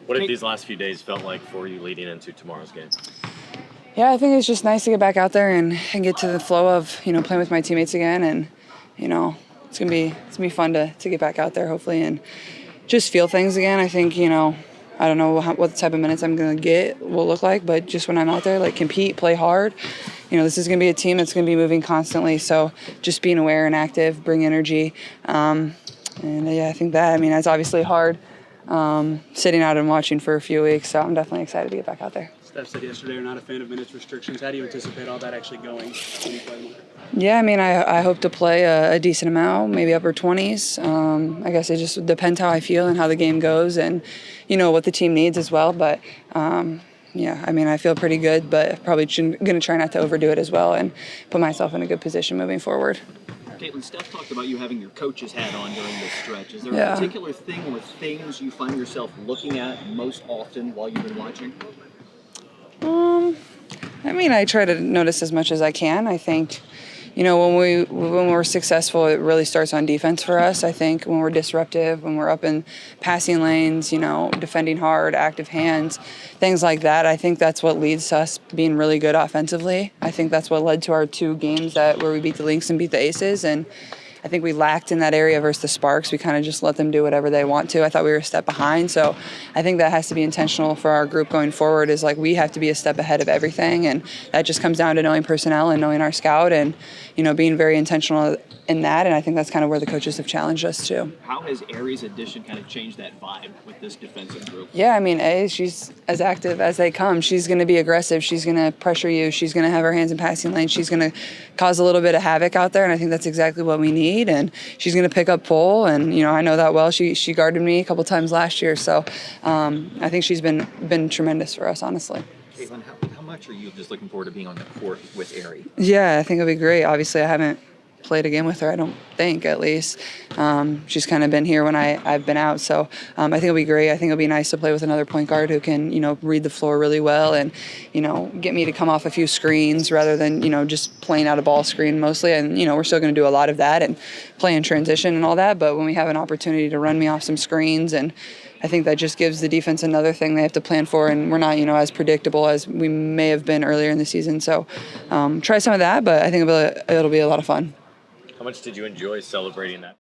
What have these last few days felt like for you leading into tomorrow's game? Yeah, I think it's just nice to get back out there and get to the flow of, playing with my teammates again. And, it's gonna be fun to get back out there hopefully and just feel things again. I think, I don't know what type of minutes I'm gonna get will look like, but just when I'm out there, like compete, play hard. This is gonna be a team that's gonna be moving constantly. So just being aware and active, bring energy. I think that's obviously hard sitting out and watching for a few weeks. So I'm definitely excited to get back out there. Steph said yesterday you're not a fan of minutes restrictions. How do you anticipate all that actually going when you play more? Yeah, I hope to play a decent amount, maybe upper 20s. I guess it just depends how I feel and how the game goes and, what the team needs as well. But, I feel pretty good, but probably going to try not to overdo it as well and put myself in a good position moving forward. Caitlin, Steph talked about you having your coach's hat on during this stretch. Is there a particular thing or things you find yourself looking at most often while you've been watching? I try to notice as much as I can. I think, when we're successful, it really starts on defense for us. I think when we're disruptive, when we're up in passing lanes, defending hard, active hands, things like that, I think that's what leads to us being really good offensively. I think that's what led to our 2 games where we beat the Lynx and beat the Aces, and I think we lacked in that area versus the Sparks. We kind of just let them do whatever they want to. I thought we were a step behind. So I think that has to be intentional for our group going forward is like we have to be a step ahead of everything. And that just comes down to knowing personnel and knowing our scout and, being very intentional in that. And I think that's kind of where the coaches have challenged us too. How has Aries' addition kind of changed that vibe with this defensive group? Yeah, she's as active as they come. She's going to be aggressive. She's going to pressure you. She's going to have her hands in passing lane. She's going to cause a little bit of havoc out there. And I think that's exactly what we need. And she's going to pick up pole, and I know that well. She guarded me a couple times last year, so I think she's been tremendous for us, honestly. Caitlin, how much are you just looking forward to being on the court with Aries? Yeah, I think it'll be great. Obviously, I haven't played a game with her, I don't think, at least. She's kind of been here when I've been out, so I think it'll be great. I think it'll be nice to play with another point guard who can, read the floor really well and, get me to come off a few screens rather than, just playing out a ball screen mostly. And, we're still going to do a lot of that and play in transition and all that, but when we have an opportunity to run me off some screens, and I think that just gives the defense another thing they have to plan for, and we're not, as predictable as we may have been earlier in the season. So try some of that, but I think it'll be a lot of fun. How much did you enjoy celebrating that?